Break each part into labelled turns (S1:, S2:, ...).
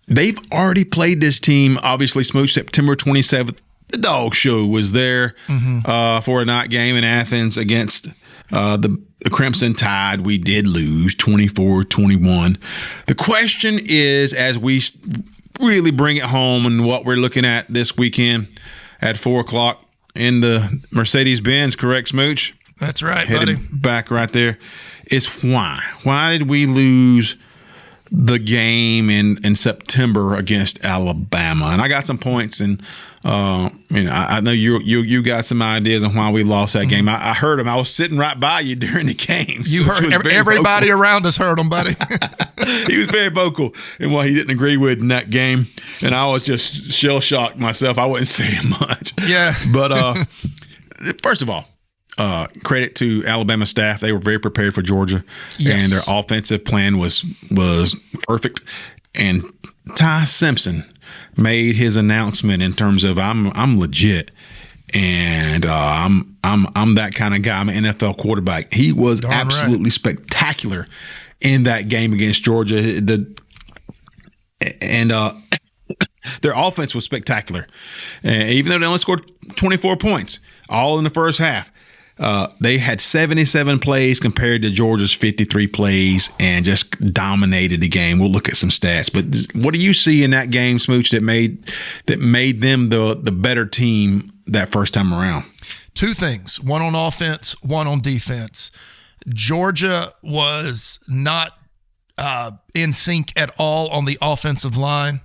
S1: They've already played this team, obviously, Smooch, September 27th. The dog show was there for a night game in Athens against the Crimson Tide. We did lose 24-21. The question is, as we really bring it home and what we're looking at this weekend at 4 o'clock in the Mercedes-Benz, correct, Smooch?
S2: That's right,
S1: Headed
S2: buddy.
S1: back right there, is why. Why did we lose the game in September against Alabama? And I got some points, and I know you got some ideas on why we lost that game. I heard them. I was sitting right by you during the game.
S2: You heard everybody around us heard them, buddy.
S1: He was very vocal in what he didn't agree with in that game, and I was just shell shocked myself. I wasn't saying much.
S2: Yeah,
S1: but first of all, credit to Alabama staff. They were very prepared for Georgia, and their offensive plan was perfect. And Ty Simpson made his announcement in terms of I'm legit, and I'm that kind of guy. I'm an NFL quarterback. He was absolutely spectacular in that game against Georgia. Their offense was spectacular, even though they only scored 24 points, all in the first half. They had 77 plays compared to Georgia's 53 plays and just dominated the game. We'll look at some stats. But what do you see in that game, Smooch, that made them the better team that first time around?
S2: Two things, one on offense, one on defense. Georgia was not in sync at all on the offensive line.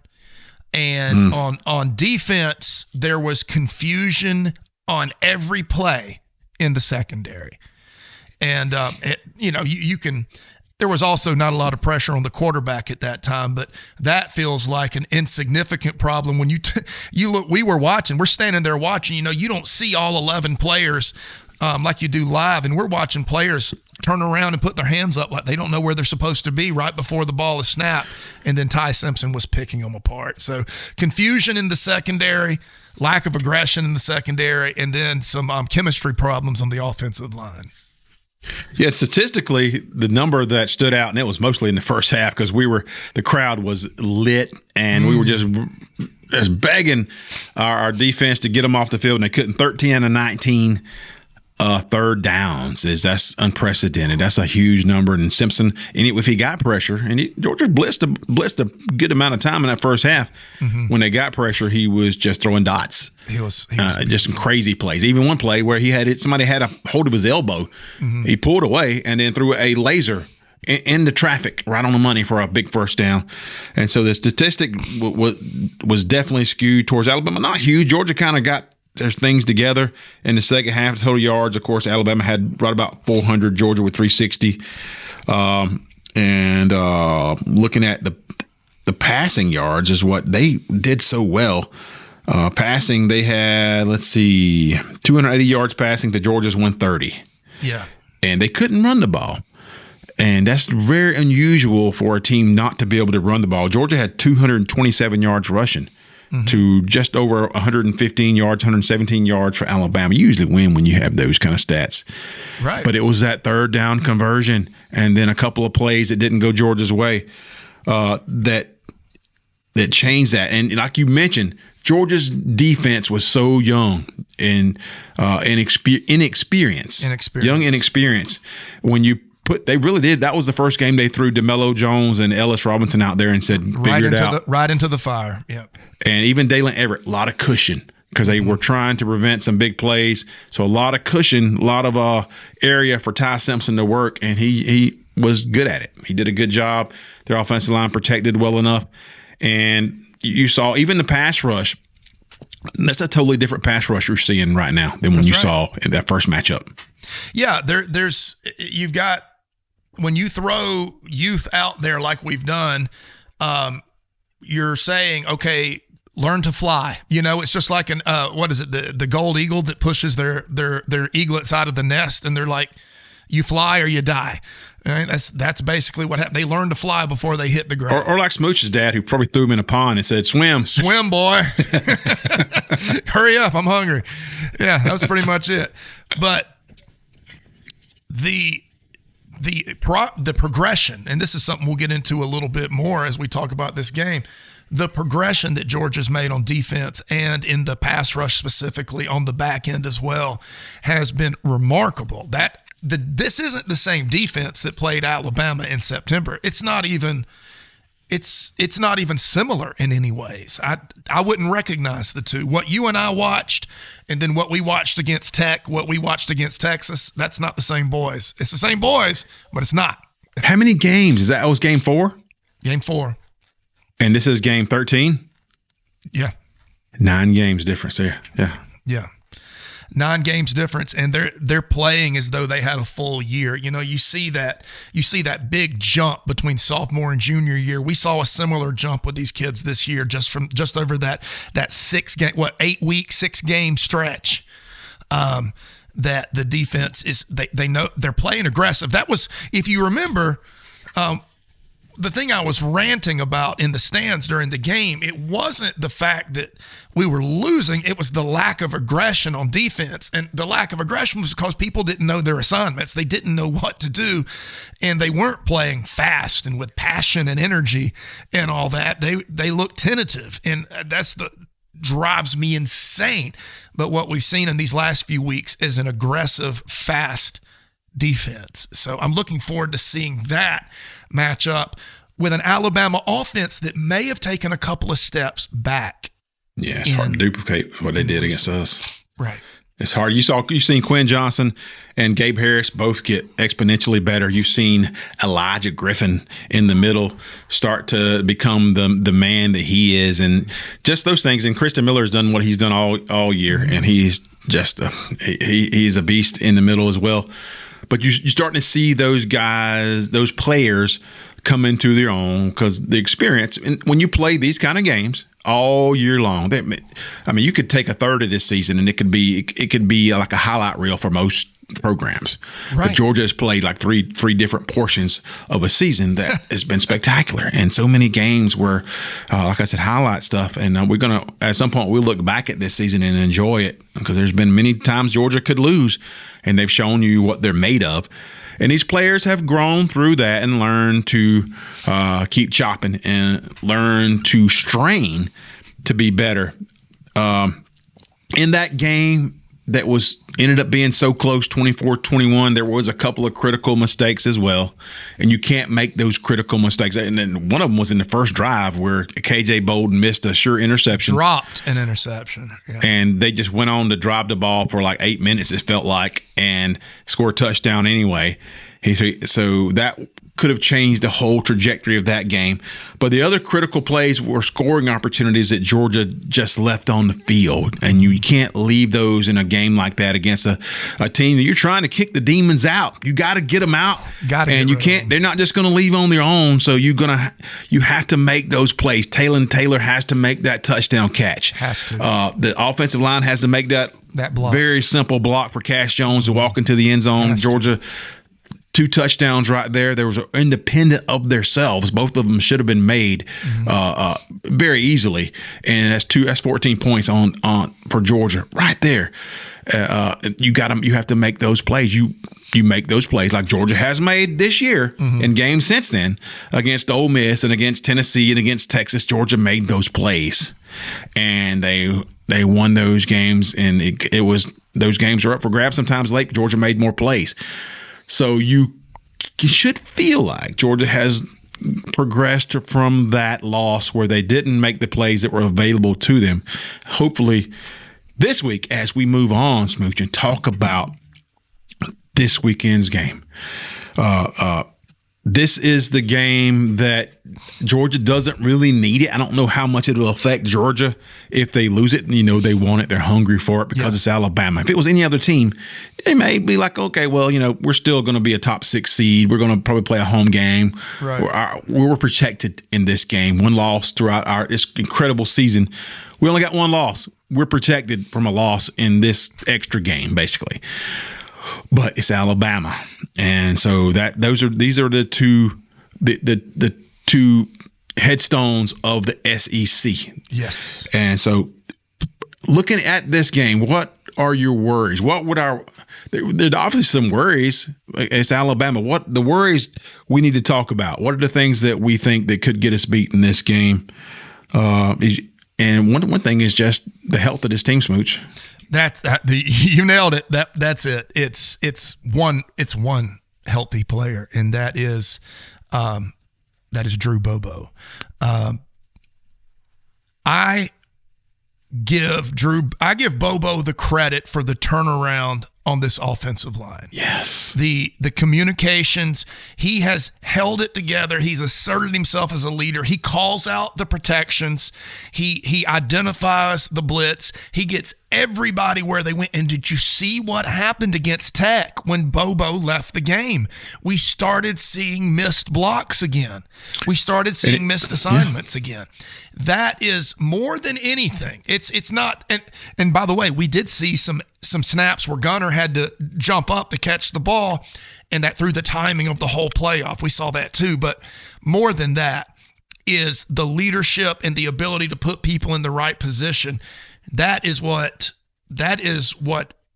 S2: And on defense, there was confusion on every play in the secondary. And, you can – there was also not a lot of pressure on the quarterback at that time, but that feels like an insignificant problem. When you look – we're standing there watching, you don't see all 11 players like you do live, and we're watching players turn around and put their hands up like they don't know where they're supposed to be right before the ball is snapped, and then Ty Simpson was picking them apart. So confusion in the secondary, lack of aggression in the secondary, and then some chemistry problems on the offensive line.
S1: Yeah, statistically, the number that stood out, and it was mostly in the first half because the crowd was lit, and we were just begging our defense to get them off the field, and they couldn't. 13 of 19 third downs that's unprecedented. That's a huge number. And Simpson, if he got pressure, and Georgia blitzed a good amount of time in that first half. When they got pressure, he was just throwing dots. He was just some crazy plays. Even one play where somebody had a hold of his elbow. He pulled away and then threw a laser in the traffic right on the money for a big first down. And so the statistic was definitely skewed towards Alabama. Not huge. Georgia kind of got their things together in the second half. Total yards, of course, Alabama had right about 400, Georgia with 360. Looking at the passing yards is what they did so well. Passing, they had, 280 yards passing to Georgia's 130.
S2: Yeah.
S1: And they couldn't run the ball. And that's very unusual for a team not to be able to run the ball. Georgia had 227 yards rushing to just over 115 yards, 117 yards for Alabama. You usually win when you have those kind of stats.
S2: Right.
S1: But it was that third down conversion and then a couple of plays that didn't go Georgia's way that changed that. And like you mentioned, Georgia's defense was so young and inexperienced. Young inexperienced. When you they really did. That was the first game they threw DeMello Jones and Ellis Robinson out there and said, figure it out.
S2: Right into the fire. Yep.
S1: And even Dalen Everett, a lot of cushion because they were trying to prevent some big plays. So a lot of cushion, a lot of area for Ty Simpson to work, and he was good at it. He did a good job. Their offensive line protected well enough. And you saw even the pass rush. That's a totally different pass rush you're seeing right now than when you saw in that first matchup.
S2: Yeah, you've got, when you throw youth out there like we've done, you're saying, okay, learn to fly. It's just like the gold eagle that pushes their eaglets out of the nest, and they're like, you fly or you die. Right? That's basically what happened. They learn to fly before they hit the ground. Or
S1: like Smooch's dad, who probably threw him in a pond and said, swim.
S2: Swim, boy. Hurry up, I'm hungry. Yeah, that was pretty much it. But the progression, and this is something we'll get into a little bit more as we talk about this game. The progression that Georgia's made on defense and in the pass rush specifically on the back end as well has been remarkable. This isn't the same defense that played Alabama in September. It's not even similar in any ways. I wouldn't recognize the two. What you and I watched, and then what we watched against Tech, what we watched against Texas, that's not the same boys. It's the same boys, but it's not.
S1: How many games? That was game 4?
S2: Game 4.
S1: And this is game 13?
S2: Yeah.
S1: 9 games difference there. Yeah.
S2: Yeah. 9 games difference, and they're playing as though they had a full year. You see that big jump between sophomore and junior year. We saw a similar jump with these kids this year, just over that 8 week, 6 game stretch. That the defense is they know they're playing aggressive. That was, if you remember, the thing I was ranting about in the stands during the game, it wasn't the fact that we were losing, it was the lack of aggression on defense. And the lack of aggression was because people didn't know their assignments. They didn't know what to do, and they weren't playing fast and with passion and energy and all that. They looked tentative, and drives me insane. But what we've seen in these last few weeks is an aggressive, fast defense. So I'm looking forward to seeing that match up with an Alabama offense that may have taken a couple of steps back.
S1: Yeah, it's hard to duplicate what they did against us.
S2: Right.
S1: It's hard. You've seen Quinn Johnson and Gabe Harris both get exponentially better. You've seen Elijah Griffin in the middle start to become the man that he is, and just those things. And Kristen Miller has done what he's done all year, and he's just he's a beast in the middle as well. But you're starting to see those guys, those players, come into their own because the experience. And when you play these kind of games all year long, you could take a third of this season and it could be like a highlight reel for most programs. Right. But Georgia has played like three different portions of a season that has been spectacular, and so many games where, like I said, highlight stuff. And we're gonna at some point we'll look back at this season and enjoy it because there's been many times Georgia could lose, and they've shown you what they're made of. And these players have grown through that and learned to keep chopping and learn to strain to be better. In that game that ended up being so close, 24-21, there was a couple of critical mistakes as well. And you can't make those critical mistakes. And then one of them was in the first drive where KJ Bolden missed a sure interception.
S2: Dropped an interception. Yeah.
S1: And they just went on to drive the ball for like 8 minutes, it felt like, and score a touchdown anyway. So that could have changed the whole trajectory of that game. But the other critical plays were scoring opportunities that Georgia just left on the field. And you can't leave those in a game like that against a team that you're trying to kick the demons out. You got to get them out. And you can't. They're not just going to leave on their own. So you have to make those plays. Talon Taylor has to make that touchdown catch.
S2: Has to.
S1: The offensive line has to make that
S2: block.
S1: Very simple block for Cash Jones to walk into the end zone. Georgia. 2 touchdowns right there. There was independent of themselves. Both of them should have been made very easily, and that's 14 points on for Georgia right there. You have to make those plays. You make those plays like Georgia has made this year in games since then against Ole Miss and against Tennessee and against Texas. Georgia made those plays, and they won those games. And those games are up for grabs sometimes late. Georgia made more plays. So you should feel like Georgia has progressed from that loss where they didn't make the plays that were available to them. Hopefully this week, as we move on, Smooch, and talk about this weekend's game, this is the game that Georgia doesn't really need it. I don't know how much it will affect Georgia if they lose it. They want it. They're hungry for it because it's Alabama. If it was any other team, they may be like, okay, well, we're still going to be a top 6 seed. We're going to probably play a home game.
S2: Right.
S1: We're protected in this game. One loss throughout this incredible season. We only got one loss. We're protected from a loss in this extra game, basically. But it's Alabama, and so these are the two headstones of the SEC.
S2: Yes.
S1: And so, looking at this game, what are your worries? What would there's obviously some worries. It's Alabama. What the worries we need to talk about? What are the things that we think that could get us beat in this game? And one thing is just the health of this team, Smooch.
S2: You nailed it. That's it. It's one healthy player, and that is Drew Bobo. I give Bobo the credit for the turnaround on this offensive line.
S1: Yes.
S2: The communications, he has held it together. He's asserted himself as a leader. He calls out the protections. He identifies the blitz. He gets everybody where they went. And did you see what happened against Tech when Bobo left the game? We started seeing missed blocks again. We started seeing missed assignments again. That is more than anything. It's not, and by the way, we did see some snaps where Gunner had to jump up to catch the ball, and that threw the timing of the whole playoff. We saw that too. But more than that is the leadership and the ability to put people in the right position. That is what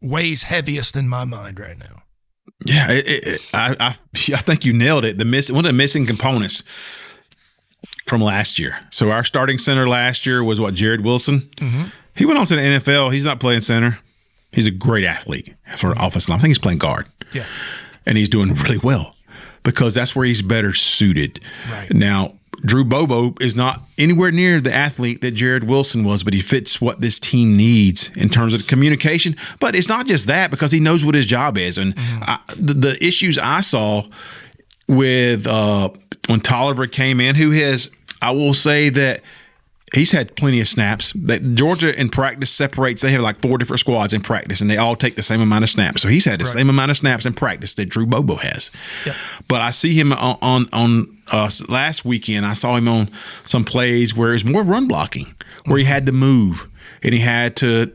S2: weighs heaviest in my mind right now.
S1: Yeah, I think you nailed it. One of the missing components from last year. So our starting center last year was Jared Wilson. Mm-hmm. He went on to the NFL. He's not playing center. He's a great athlete for an offensive line. I think he's playing guard.
S2: Yeah.
S1: And he's doing really well because that's where he's better suited.
S2: Right.
S1: Now, Drew Bobo is not anywhere near the athlete that Jared Wilson was, but he fits what this team needs in terms of communication. But it's not just that, because he knows what his job is. And the issues I saw with when Tolliver came in, I will say that he's had plenty of snaps. That Georgia in practice separates. They have like 4 different squads in practice, and they all take the same amount of snaps. So he's had the same amount of snaps in practice that Drew Bobo has. Yep. But I see him on last weekend. I saw him on some plays where it was more run blocking, where he had to move and he had to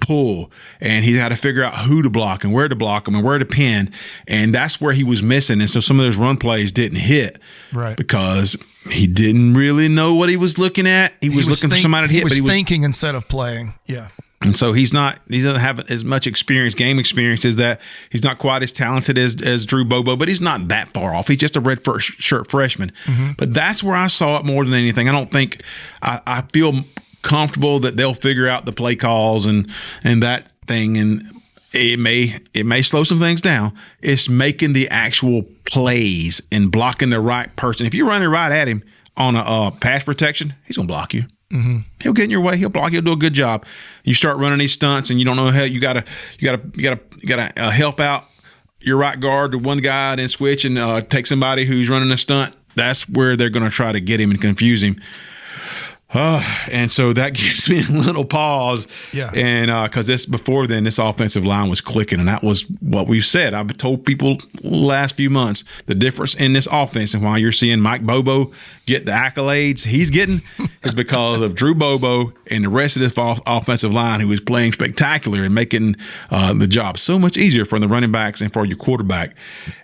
S1: pull, and he had to figure out who to block and where to block him and where to pin, and that's where he was missing. And so some of those run plays didn't hit, right? Because he didn't really know what he was looking at. He was looking for somebody to hit,
S2: but he was thinking instead of playing. Yeah.
S1: And so he doesn't have as much game experience as that. He's not quite as talented as Drew Bobo, but he's not that far off. He's just a red shirt freshman. Mm-hmm. But that's where I saw it more than anything. I don't think I feel comfortable that they'll figure out the play calls and that thing, and it may slow some things down. It's making the actual plays and blocking the right person. If you're running right at him on a pass protection, he's gonna block you. Mm-hmm. He'll get in your way. He'll block. He'll do a good job. You start running these stunts, and you don't know how you gotta help out your right guard to one guy, then switch and take somebody who's running a stunt. That's where they're gonna try to get him and confuse him. And so that gives me a little pause. Yeah. And because before then, this offensive line was clicking, and that was what we've said. I've told people last few months the difference in this offense, and why you're seeing Mike Bobo get the accolades he's getting is because of Drew Bobo and the rest of this offensive line, who is playing spectacular and making the job so much easier for the running backs and for your quarterback.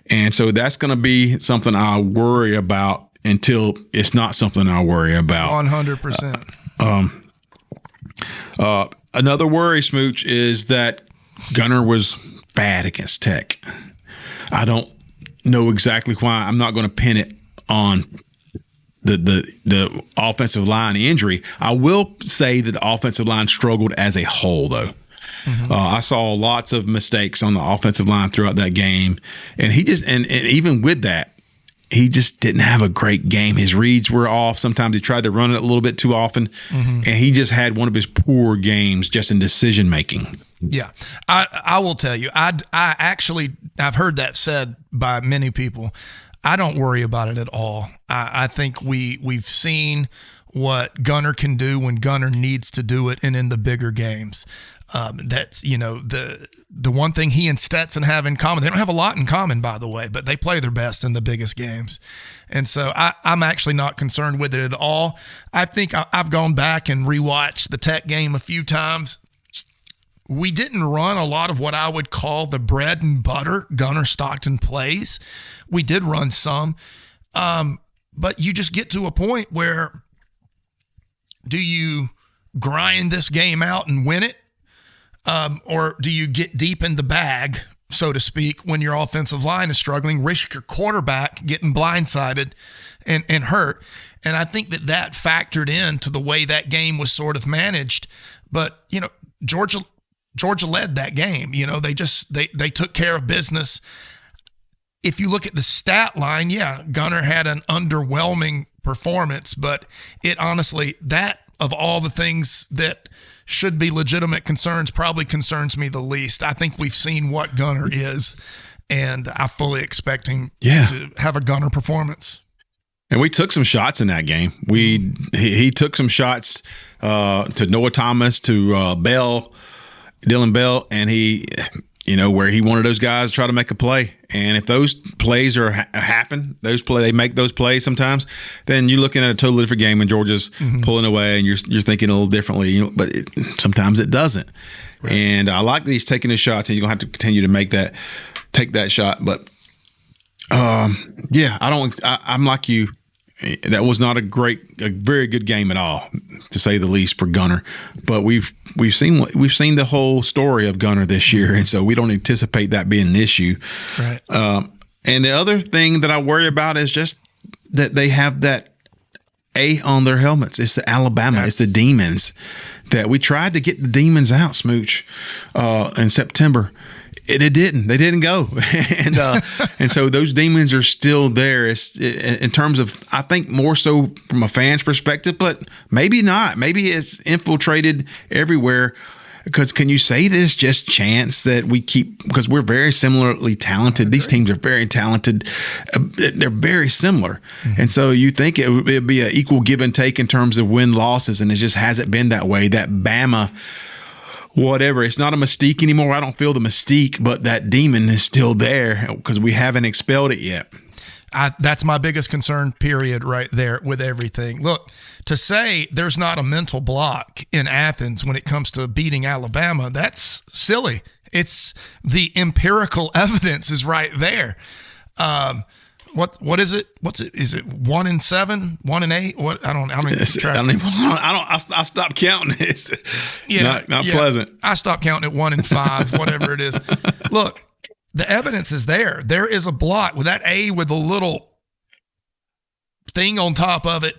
S1: And so that's going to be something I worry about until it's not something I worry about.
S2: 100%.
S1: Another worry, Smooch, is that Gunner was bad against Tech. I don't know exactly why. I'm not going to pin it on the offensive line injury. I will say that the offensive line struggled as a whole, though. Mm-hmm. I saw lots of mistakes on the offensive line throughout that game, and and even with that, he just didn't have a great game. His reads were off. Sometimes he tried to run it a little bit too often, and he just had one of his poor games just in decision making.
S2: Yeah, I will tell you, I've heard that said by many people. I don't worry about it at all. I think we've seen what Gunner can do when Gunner needs to do it, and in the bigger games. That's, the one thing he and Stetson have in common. They don't have a lot in common, by the way, but they play their best in the biggest games. And so I'm actually not concerned with it at all. I think I've gone back and rewatched the Tech game a few times. We didn't run a lot of what I would call the bread and butter Gunner Stockton plays. We did run some, but you just get to a point where, do you grind this game out and win it? or do you get deep in the bag, so to speak, when your offensive line is struggling, risk your quarterback getting blindsided and hurt? And I think that factored into the way that game was sort of managed. But, Georgia led that game. They took care of business. If you look at the stat line, Gunner had an underwhelming performance, but it honestly, that of all the things that should be legitimate concerns, probably concerns me the least. I think we've seen what Gunner is, and I fully expect him to have a Gunner performance.
S1: And we took some shots in that game. He took some shots to Noah Thomas, to Dylan Bell, and he, where he wanted those guys to try to make a play. And if those plays happen, they make those plays sometimes, then you're looking at a totally different game, and Georgia's pulling away, and you're thinking a little differently. But sometimes it doesn't. Right. And I like that he's taking his shots. He's gonna have to continue to take that shot. But I'm like you. That was not a very good game at all, to say the least, for Gunner. But we've seen the whole story of Gunner this year, and so we don't anticipate that being an issue.
S2: Right.
S1: And the other thing that I worry about is just that they have that A on their helmets. It's the Alabama. It's the Demons. That we tried to get the Demons out, Smooch, in September. It didn't. They didn't go, and so those demons are still there. It's in terms of, I think, more so from a fan's perspective, but maybe not. Maybe it's infiltrated everywhere. Because can you say that it's just chance that we keep, because we're very similarly talented. These teams are very talented. They're very similar. Mm-hmm. And so you think it would be an equal give and take in terms of win losses, and it just hasn't been that way. That Bama, whatever, it's not a mystique anymore. I don't feel the mystique, but that demon is still there because we haven't expelled it yet.
S2: That's my biggest concern, period, right there with everything. Look, to say there's not a mental block in Athens when it comes to beating Alabama, that's silly. It's the empirical evidence is right there. What is it? What's it? Is it 1-7, 1-8? What? I don't
S1: I stopped counting. It's not pleasant.
S2: I stopped counting at 1-5, whatever it is. Look, the evidence is there. There is a block with that A with a little thing on top of it.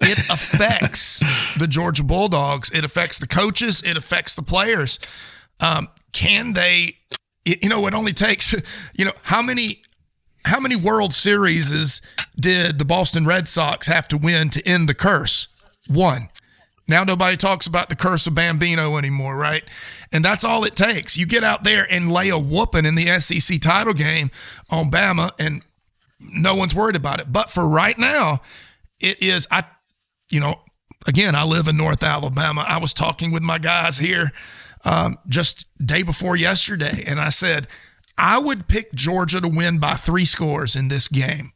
S2: It affects the Georgia Bulldogs. It affects the coaches. It affects the players. Can they? It only takes. How many World Series did the Boston Red Sox have to win to end the curse? 1. Now nobody talks about the curse of Bambino anymore, right? And that's all it takes. You get out there and lay a whooping in the SEC title game on Bama, and no one's worried about it. But for right now, it is, again, I live in North Alabama. I was talking with my guys here just day before yesterday, and I said, I would pick Georgia to win by 3 scores in this game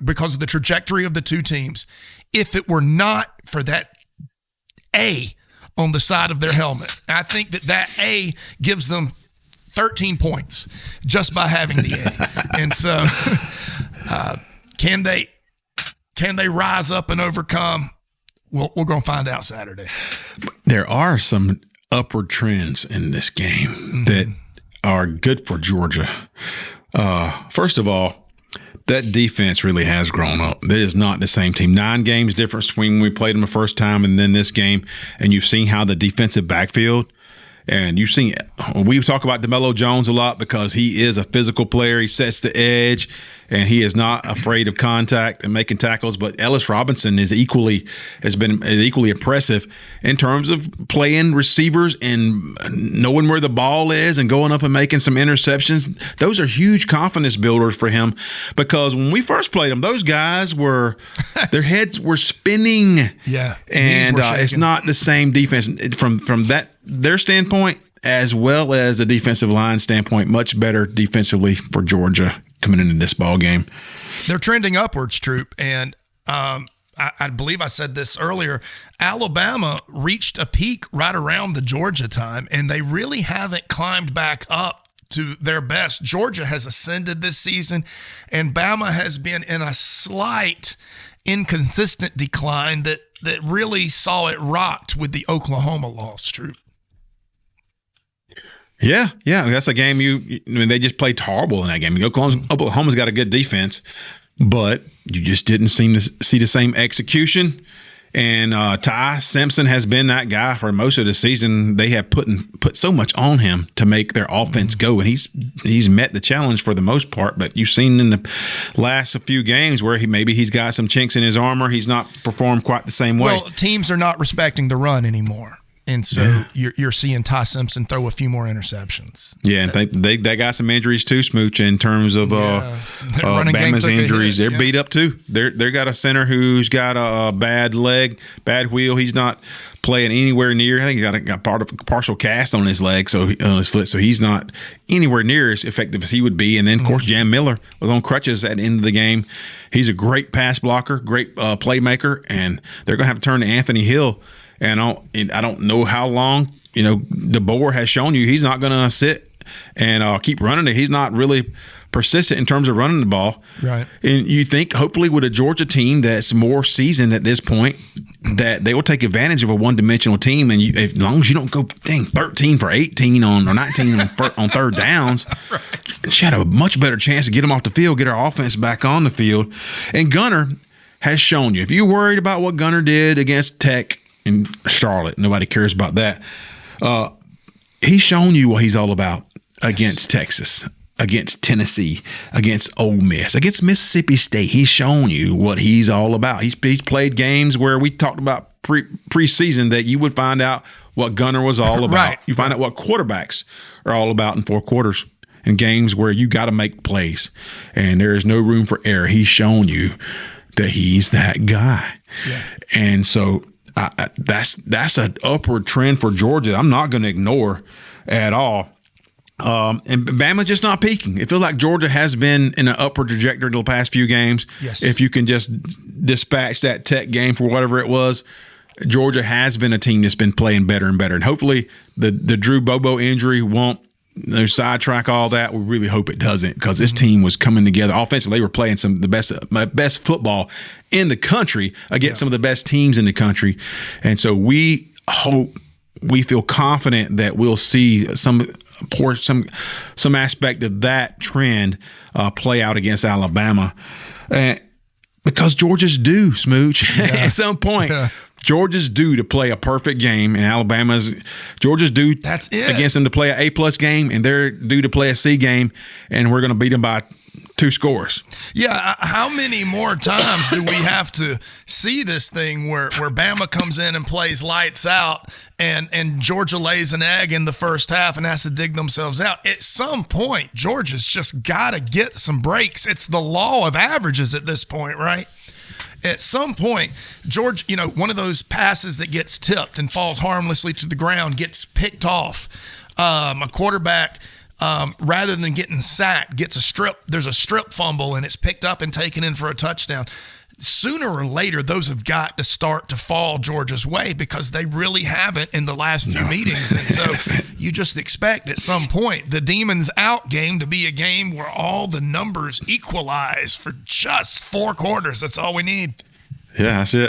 S2: because of the trajectory of the two teams. If it were not for that A on the side of their helmet, I think that A gives them 13 points just by having the A. And so can they rise up and overcome? We're going to find out Saturday.
S1: There are some upward trends in this game that are good for Georgia. First of all, that defense really has grown up. That is not the same team. 9 games difference between when we played them the first time and then this game. And you've seen how the defensive backfield, and you've seen, we talk about DeMello Jones a lot because he is a physical player. He sets the edge, and he is not afraid of contact and making tackles. But Ellis Robinson has been equally impressive in terms of playing receivers and knowing where the ball is and going up and making some interceptions. Those are huge confidence builders for him, because when we first played them, those guys their heads were spinning.
S2: Yeah,
S1: and it's not the same defense from their standpoint, as well as the defensive line standpoint. Much better defensively for Georgia coming into this ball game.
S2: They're trending upwards, Troop, and I believe I said this earlier. Alabama reached a peak right around the Georgia time, and they really haven't climbed back up to their best. Georgia has ascended this season, and Bama has been in a slight inconsistent decline that really saw it rocked with the Oklahoma loss, Troop.
S1: Yeah, that's a game I mean, they just played horrible in that game. Oklahoma's got a good defense, but you just didn't seem to see the same execution. And Ty Simpson has been that guy for most of the season. They have put so much on him to make their offense go, and he's met the challenge for the most part. But you've seen in the last few games where he's got some chinks in his armor. He's not performed quite the same way.
S2: Well, teams are not respecting the run anymore. And so you're seeing Ty Simpson throw a few more interceptions.
S1: Yeah, and they got some injuries too, Smooch, in terms of Bama's injuries. They're beat up too. They got a center who's got a bad leg, bad wheel. He's not playing anywhere near. I think he's got part of a partial cast on his leg, on his foot, so he's not anywhere near as effective as he would be. And then, of course, Jam Miller was on crutches at the end of the game. He's a great pass blocker, great playmaker, and they're going to have to turn to Anthony Hill. And I don't know how long, DeBoer has shown you he's not going to sit and keep running it. He's not really persistent in terms of running the ball.
S2: Right. And
S1: you think hopefully with a Georgia team that's more seasoned at this point that they will take advantage of a one-dimensional team. And as long as you don't go 13 for 18 or 19 on third downs, right. She had a much better chance to get them off the field, get our offense back on the field. And Gunner has shown you, if you're worried about what Gunner did against Tech in Charlotte, nobody cares about that. He's shown you what he's all about against Texas, against Tennessee, against Ole Miss, against Mississippi State. He's shown you what he's all about. He's played games where we talked about preseason that you would find out what Gunner was all about.
S2: Right.
S1: You find out what quarterbacks are all about in four quarters, in games where you got to make plays and there is no room for error. He's shown you that he's that guy.
S2: Yeah.
S1: And so that's an upward trend for Georgia. I'm not going to ignore at all. And Bama's just not peaking. It feels like Georgia has been in an upward trajectory the past few games.
S2: Yes.
S1: If you can just dispatch that Tech game for whatever it was, Georgia has been a team that's been playing better and better. And hopefully the Drew Bobo injury won't sidetrack all that. We really hope it doesn't, because this team was coming together offensively. They were playing some of the best football in the country against some of the best teams in the country. And so we feel confident that we'll see some aspect of that trend play out against Alabama, because Georgia's due, Smooch. At some point. Yeah. Georgia's due to play a perfect game, and Georgia's due against them to play an A+ game, and they're due to play a C game, and we're going to beat them by 2 scores.
S2: Yeah, how many more times do we have to see this thing where Bama comes in and plays lights out, and Georgia lays an egg in the first half and has to dig themselves out? At some point, Georgia's just got to get some breaks. It's the law of averages at this point, right? At some point, George, one of those passes that gets tipped and falls harmlessly to the ground gets picked off. A quarterback, rather than getting sacked, gets a strip. There's a strip fumble, and it's picked up and taken in for a touchdown. Sooner or later, those have got to start to fall Georgia's way, because they really haven't in the last few meetings. And so you just expect at some point the Demons out game to be a game where all the numbers equalize for just 4 quarters. That's all we need.
S1: Yeah, that's it.